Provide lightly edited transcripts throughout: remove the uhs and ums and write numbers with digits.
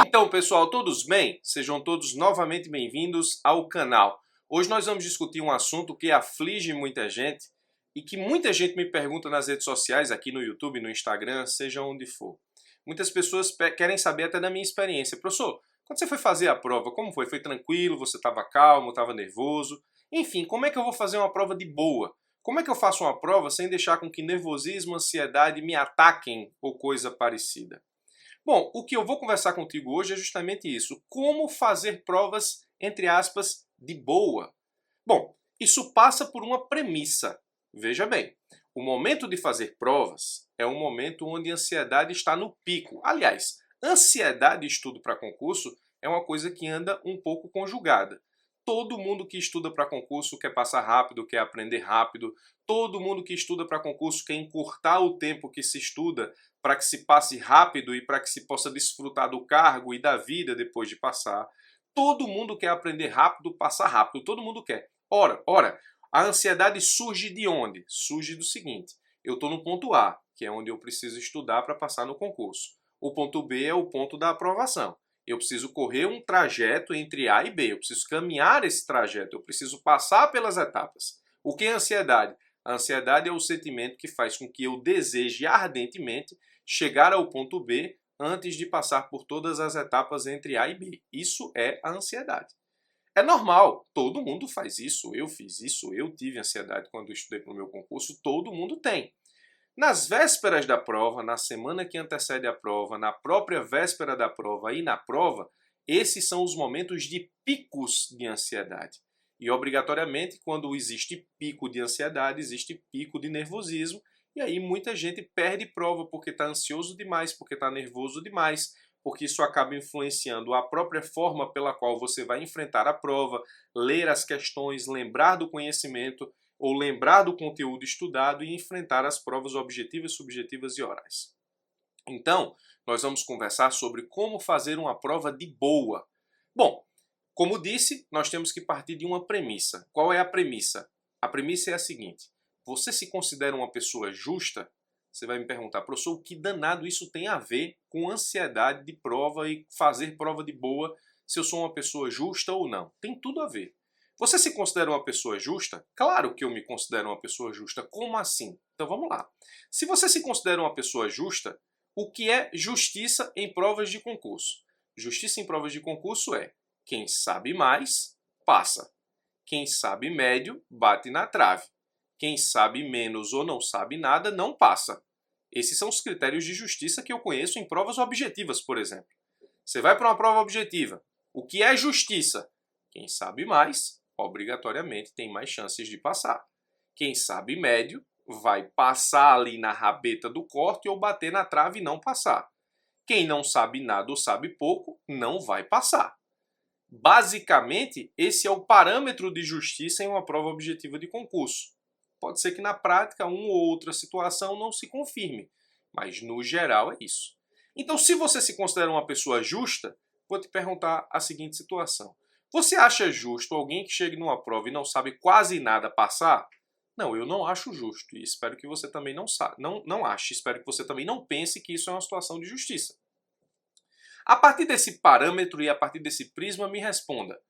Então, pessoal, todos bem? Sejam todos novamente bem-vindos ao canal. Hoje nós vamos discutir um assunto que aflige muita gente e que muita gente me pergunta nas redes sociais, aqui no YouTube, no Instagram, seja onde for. Muitas pessoas querem saber até da minha experiência. Professor, quando você foi fazer a prova, como foi? Foi tranquilo? Você estava calmo? Estava nervoso? Enfim, como é que eu vou fazer uma prova de boa? Como é que eu faço uma prova sem deixar com que nervosismo, ansiedade me ataquem ou coisa parecida? Bom, o que eu vou conversar contigo hoje é justamente isso. Como fazer provas, entre aspas, de boa. Bom, isso passa por uma premissa. Veja bem, o momento de fazer provas é um momento onde a ansiedade está no pico. Aliás, ansiedade e estudo para concurso é uma coisa que anda um pouco conjugada. Todo mundo que estuda para concurso quer passar rápido, quer aprender rápido. Todo mundo que estuda para concurso quer encurtar o tempo que se estuda para que se passe rápido e para que se possa desfrutar do cargo e da vida depois de passar. Todo mundo quer aprender rápido, passar rápido. Todo mundo quer. Ora, a ansiedade surge de onde? Surge do seguinte: eu estou no ponto A, que é onde eu preciso estudar para passar no concurso. O ponto B é o ponto da aprovação. Eu preciso correr um trajeto entre A e B, eu preciso caminhar esse trajeto, eu preciso passar pelas etapas. O que é ansiedade? A ansiedade é o sentimento que faz com que eu deseje ardentemente chegar ao ponto B antes de passar por todas as etapas entre A e B. Isso é a ansiedade. É normal, todo mundo faz isso, eu fiz isso, eu tive ansiedade quando eu estudei para o meu concurso, todo mundo tem. Nas vésperas da prova, na semana que antecede a prova, na própria véspera da prova e na prova, esses são os momentos de picos de ansiedade. E obrigatoriamente, quando existe pico de ansiedade, existe pico de nervosismo, e aí muita gente perde prova porque está ansioso demais, porque está nervoso demais, porque isso acaba influenciando a própria forma pela qual você vai enfrentar a prova, ler as questões, lembrar do conhecimento, ou lembrar do conteúdo estudado e enfrentar as provas objetivas, subjetivas e orais. Então, nós vamos conversar sobre como fazer uma prova de boa. Bom, como disse, nós temos que partir de uma premissa. Qual é a premissa? A premissa é a seguinte: você se considera uma pessoa justa? Você vai me perguntar, professor, o que danado isso tem a ver com ansiedade de prova e fazer prova de boa, se eu sou uma pessoa justa ou não? Tem tudo a ver. Você se considera uma pessoa justa? Claro que eu me considero uma pessoa justa. Como assim? Então vamos lá. Se você se considera uma pessoa justa, o que é justiça em provas de concurso? Justiça em provas de concurso é: quem sabe mais, passa. Quem sabe médio, bate na trave. Quem sabe menos ou não sabe nada, não passa. Esses são os critérios de justiça que eu conheço em provas objetivas, por exemplo. Você vai para uma prova objetiva. O que é justiça? Quem sabe mais, obrigatoriamente tem mais chances de passar. Quem sabe médio vai passar ali na rabeta do corte ou bater na trave e não passar. Quem não sabe nada ou sabe pouco, não vai passar. Basicamente, esse é o parâmetro de justiça em uma prova objetiva de concurso. Pode ser que na prática uma ou outra situação não se confirme, mas no geral é isso. Então, se você se considera uma pessoa justa, vou te perguntar a seguinte situação: você acha justo alguém que chegue numa prova e não sabe quase nada passar? Não, eu não acho justo e espero que você também não ache. Espero que você também não pense que isso é uma situação de justiça. A partir desse parâmetro e a partir desse prisma, me responda: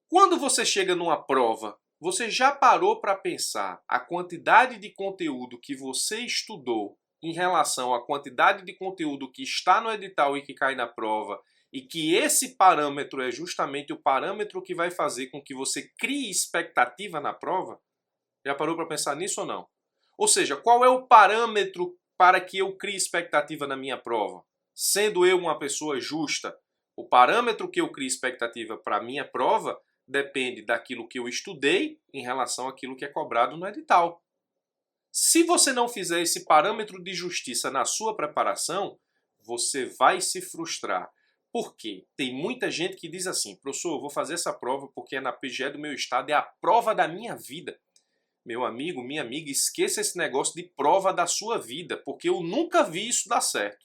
quando você chega numa prova, você já parou para pensar a quantidade de conteúdo que você estudou em relação à quantidade de conteúdo que está no edital e que cai na prova? E que esse parâmetro é justamente o parâmetro que vai fazer com que você crie expectativa na prova? Já parou para pensar nisso ou não? Ou seja, qual é o parâmetro para que eu crie expectativa na minha prova? Sendo eu uma pessoa justa, o parâmetro que eu crio expectativa para a minha prova depende daquilo que eu estudei em relação àquilo que é cobrado no edital. Se você não fizer esse parâmetro de justiça na sua preparação, você vai se frustrar. Por quê? Tem muita gente que diz assim: professor, eu vou fazer essa prova porque é na PGE do meu estado, é a prova da minha vida. Meu amigo, minha amiga, esqueça esse negócio de prova da sua vida, porque eu nunca vi isso dar certo.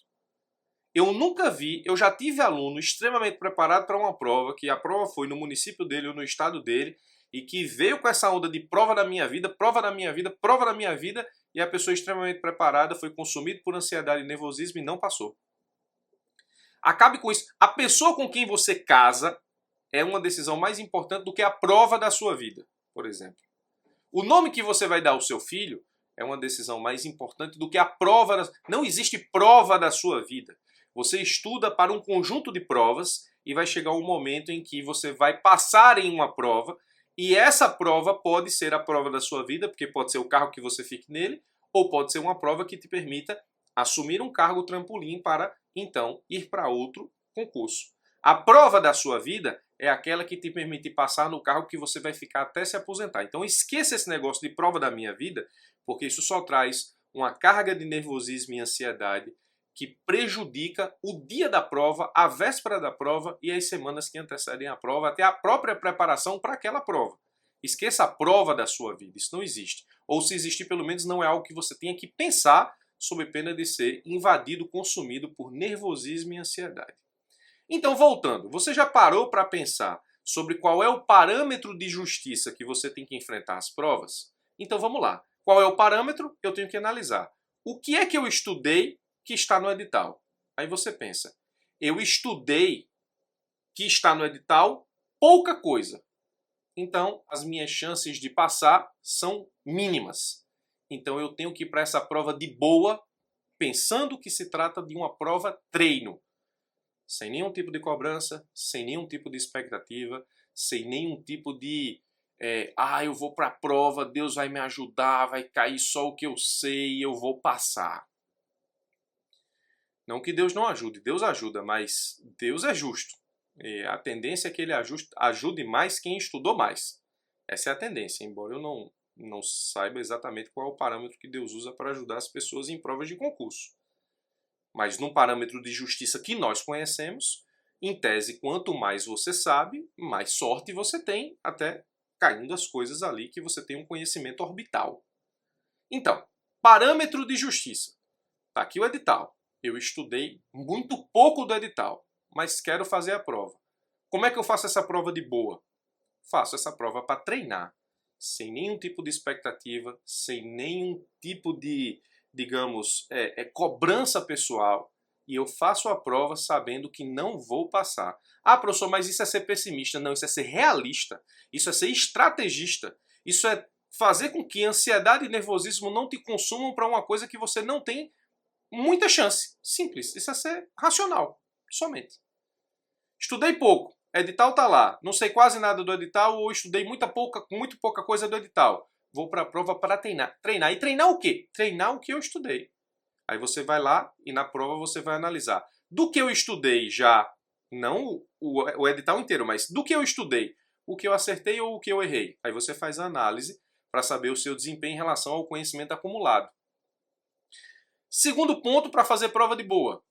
Eu nunca vi, eu já tive aluno extremamente preparado para uma prova, que a prova foi no município dele ou no estado dele, e que veio com essa onda de prova da minha vida, prova da minha vida, prova da minha vida, e a pessoa extremamente preparada foi consumida por ansiedade e nervosismo e não passou. Acabe com isso. A pessoa com quem você casa é uma decisão mais importante do que a prova da sua vida, por exemplo. O nome que você vai dar ao seu filho é uma decisão mais importante do que a prova. Não existe prova da sua vida. Você estuda para um conjunto de provas e vai chegar um momento em que você vai passar em uma prova e essa prova pode ser a prova da sua vida, porque pode ser o carro que você fique nele, ou pode ser uma prova que te permita assumir um cargo trampolim para, então, ir para outro concurso. A prova da sua vida é aquela que te permite passar no cargo que você vai ficar até se aposentar. Então esqueça esse negócio de prova da minha vida, porque isso só traz uma carga de nervosismo e ansiedade que prejudica o dia da prova, a véspera da prova e as semanas que antecedem a prova, até a própria preparação para aquela prova. Esqueça a prova da sua vida, isso não existe. Ou se existir, pelo menos não é algo que você tenha que pensar, sob pena de ser invadido, consumido por nervosismo e ansiedade. Então, voltando, você já parou para pensar sobre qual é o parâmetro de justiça que você tem que enfrentar as provas? Então vamos lá. Qual é o parâmetro? Eu tenho que analisar. O que é que eu estudei que está no edital? Aí você pensa, eu estudei que está no edital pouca coisa. Então, as minhas chances de passar são mínimas. Então, eu tenho que ir para essa prova de boa, pensando que se trata de uma prova treino. Sem nenhum tipo de cobrança, sem nenhum tipo de expectativa, sem nenhum tipo de eu vou para a prova, Deus vai me ajudar, vai cair só o que eu sei e eu vou passar. Não que Deus não ajude, Deus ajuda, mas Deus é justo. E a tendência é que ele ajude mais quem estudou mais. Essa é a tendência, embora eu não saiba exatamente qual é o parâmetro que Deus usa para ajudar as pessoas em provas de concurso. Mas num parâmetro de justiça que nós conhecemos, em tese, quanto mais você sabe, mais sorte você tem, até caindo as coisas ali que você tem um conhecimento orbital. Então, parâmetro de justiça. Está aqui o edital. Eu estudei muito pouco do edital, mas quero fazer a prova. Como é que eu faço essa prova de boa? Faço essa prova para treinar, sem nenhum tipo de expectativa, sem nenhum tipo de, digamos, cobrança pessoal. E eu faço a prova sabendo que não vou passar. Ah, professor, mas isso é ser pessimista. Não, isso é ser realista. Isso é ser estrategista. Isso é fazer com que ansiedade e nervosismo não te consumam para uma coisa que você não tem muita chance. Simples. Isso é ser racional. Somente. Estudei pouco. Edital tá lá. Não sei quase nada do edital ou estudei muito pouca coisa do edital. Vou para a prova para treinar. Treinar. E treinar o quê? Treinar o que eu estudei. Aí você vai lá e na prova você vai analisar. Do que eu estudei já, não o edital inteiro, mas do que eu estudei, o que eu acertei ou o que eu errei. Aí você faz a análise para saber o seu desempenho em relação ao conhecimento acumulado. Segundo ponto para fazer prova de boa.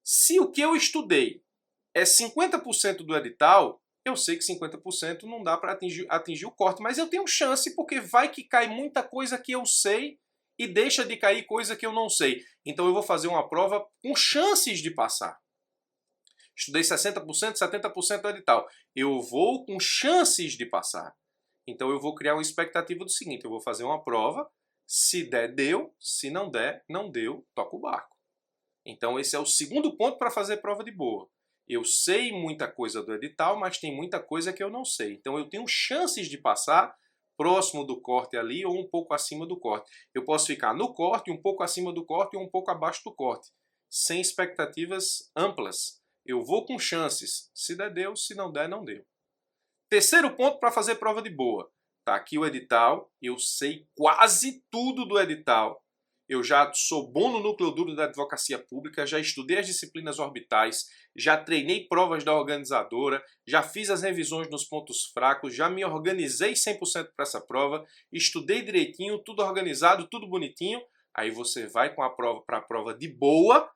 Se o que eu estudei é 50% do edital, eu sei que 50% não dá para atingir o corte, mas eu tenho chance porque vai que cai muita coisa que eu sei e deixa de cair coisa que eu não sei. Então eu vou fazer uma prova com chances de passar. Estudei 60%, 70% do edital. Eu vou com chances de passar. Então eu vou criar uma expectativa do seguinte, eu vou fazer uma prova, se der, deu, se não der, não deu, toca o barco. Então esse é o segundo ponto para fazer prova de boa. Eu sei muita coisa do edital, mas tem muita coisa que eu não sei. Então eu tenho chances de passar próximo do corte ali ou um pouco acima do corte. Eu posso ficar no corte, um pouco acima do corte ou um pouco abaixo do corte, sem expectativas amplas. Eu vou com chances. Se der, deu. Se não der, não deu. Terceiro ponto para fazer prova de boa. Tá aqui o edital. Eu sei quase tudo do edital. Eu já sou bom no núcleo duro da advocacia pública, já estudei as disciplinas orbitais, já treinei provas da organizadora, já fiz as revisões nos pontos fracos, já me organizei 100% para essa prova, estudei direitinho, tudo organizado, tudo bonitinho. Aí você vai para a prova de boa,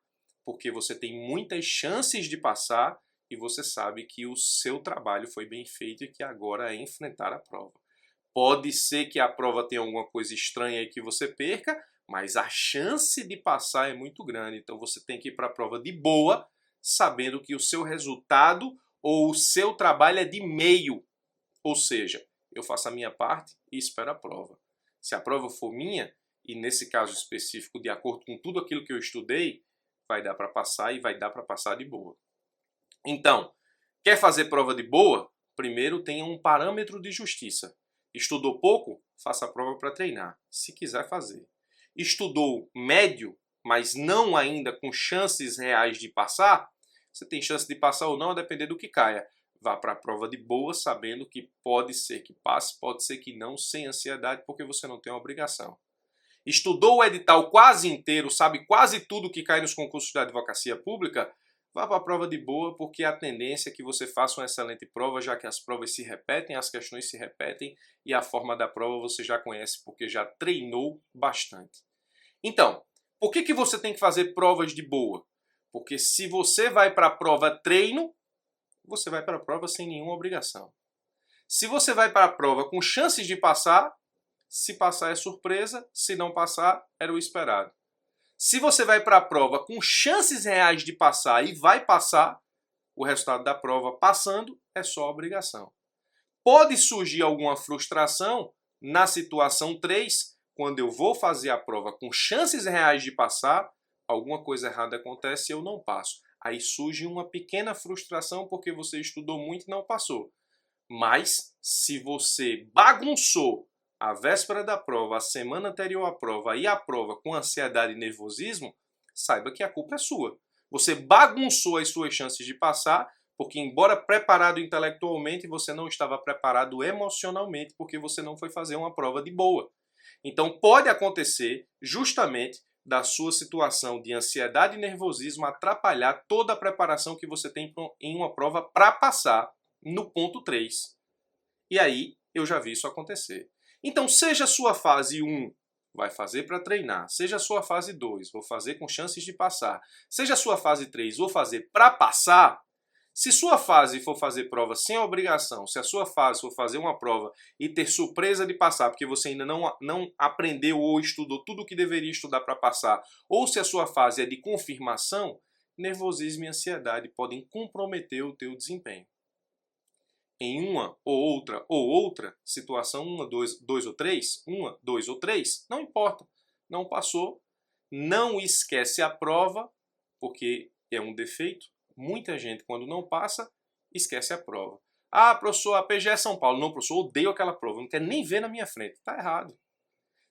porque você tem muitas chances de passar e você sabe que o seu trabalho foi bem feito e que agora é enfrentar a prova. Pode ser que a prova tenha alguma coisa estranha aí que você perca, mas a chance de passar é muito grande. Então você tem que ir para a prova de boa, sabendo que o seu resultado ou o seu trabalho é de meio. Ou seja, eu faço a minha parte e espero a prova. Se a prova for minha, e nesse caso específico, de acordo com tudo aquilo que eu estudei, vai dar para passar e vai dar para passar de boa. Então, quer fazer prova de boa? Primeiro tenha um parâmetro de justiça. Estudou pouco? Faça a prova para treinar, se quiser fazer. Estudou médio, mas não ainda com chances reais de passar? Você tem chance de passar ou não, a depender do que caia. Vá para a prova de boa, sabendo que pode ser que passe, pode ser que não, sem ansiedade, porque você não tem uma obrigação. Estudou o edital quase inteiro, sabe quase tudo que cai nos concursos da advocacia pública? Vá para a prova de boa, porque a tendência é que você faça uma excelente prova, já que as provas se repetem, as questões se repetem e a forma da prova você já conhece, porque já treinou bastante. Então, por que você tem que fazer provas de boa? Porque se você vai para a prova treino, você vai para a prova sem nenhuma obrigação. Se você vai para a prova com chances de passar, se passar é surpresa, se não passar, era o esperado. Se você vai para a prova com chances reais de passar e vai passar, o resultado da prova passando é só obrigação. Pode surgir alguma frustração na situação 3, quando eu vou fazer a prova com chances reais de passar, alguma coisa errada acontece e eu não passo. Aí surge uma pequena frustração porque você estudou muito e não passou. Mas se você bagunçou a véspera da prova, a semana anterior à prova e a prova com ansiedade e nervosismo, saiba que a culpa é sua. Você bagunçou as suas chances de passar, porque embora preparado intelectualmente, você não estava preparado emocionalmente, porque você não foi fazer uma prova de boa. Então pode acontecer justamente da sua situação de ansiedade e nervosismo atrapalhar toda a preparação que você tem em uma prova para passar no ponto 3. E aí eu já vi isso acontecer. Então seja a sua fase 1, vai fazer para treinar. Seja a sua fase 2, vou fazer com chances de passar. Seja a sua fase 3, vou fazer para passar. Se sua fase for fazer prova sem obrigação, se a sua fase for fazer uma prova e ter surpresa de passar, porque você ainda não aprendeu ou estudou tudo o que deveria estudar para passar, ou se a sua fase é de confirmação, nervosismo e ansiedade podem comprometer o teu desempenho. Em uma ou outra situação, 1, 2 ou 3, 1, 2 ou 3, não importa. Não passou, não esquece a prova, porque é um defeito. Muita gente, quando não passa, esquece a prova. Ah, professor, a PGE é São Paulo. Não, professor, odeio aquela prova. Não quero nem ver na minha frente. Está errado.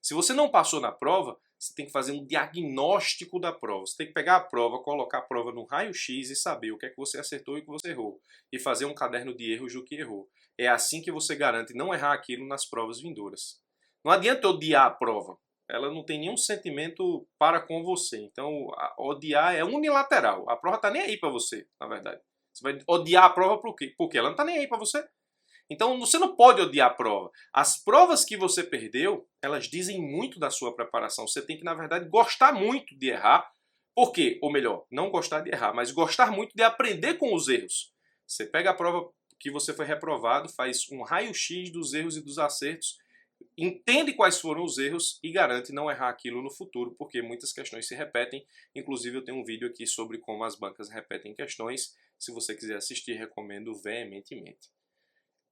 Se você não passou na prova, você tem que fazer um diagnóstico da prova. Você tem que pegar a prova, colocar a prova no raio-x e saber o que é que você acertou e o que você errou. E fazer um caderno de erros do que errou. É assim que você garante não errar aquilo nas provas vindouras. Não adianta odiar a prova. Ela não tem nenhum sentimento para com você. Então, odiar é unilateral. A prova está nem aí para você, na verdade. Você vai odiar a prova por quê? Porque ela não está nem aí para você. Então, você não pode odiar a prova. As provas que você perdeu, elas dizem muito da sua preparação. Você tem que, na verdade, gostar muito de errar. Por quê? Ou melhor, não gostar de errar, mas gostar muito de aprender com os erros. Você pega a prova que você foi reprovado, faz um raio-x dos erros e dos acertos, entende quais foram os erros e garante não errar aquilo no futuro, porque muitas questões se repetem. Inclusive, eu tenho um vídeo aqui sobre como as bancas repetem questões. Se você quiser assistir, recomendo veementemente.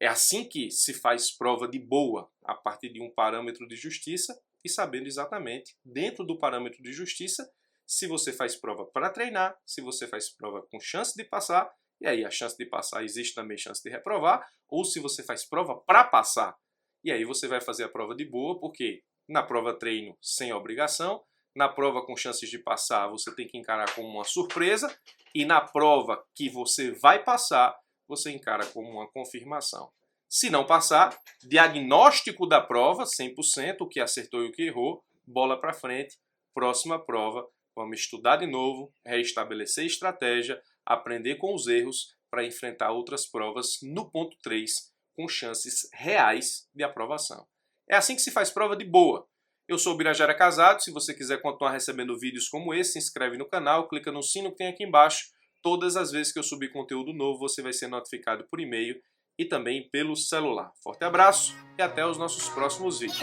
É assim que se faz prova de boa, a partir de um parâmetro de justiça e sabendo exatamente, dentro do parâmetro de justiça, se você faz prova para treinar, se você faz prova com chance de passar, e aí a chance de passar existe também chance de reprovar, ou se você faz prova para passar. E aí você vai fazer a prova de boa, porque na prova treino sem obrigação, na prova com chances de passar você tem que encarar como uma surpresa, e na prova que você vai passar, você encara como uma confirmação. Se não passar, diagnóstico da prova, 100%, o que acertou e o que errou, bola para frente, próxima prova, vamos estudar de novo, reestabelecer estratégia, aprender com os erros para enfrentar outras provas no ponto 3, com chances reais de aprovação. É assim que se faz prova de boa. Eu sou o Birajara Casado, se você quiser continuar recebendo vídeos como esse, se inscreve no canal, clica no sino que tem aqui embaixo. Todas as vezes que eu subir conteúdo novo, você vai ser notificado por e-mail e também pelo celular. Forte abraço e até os nossos próximos vídeos.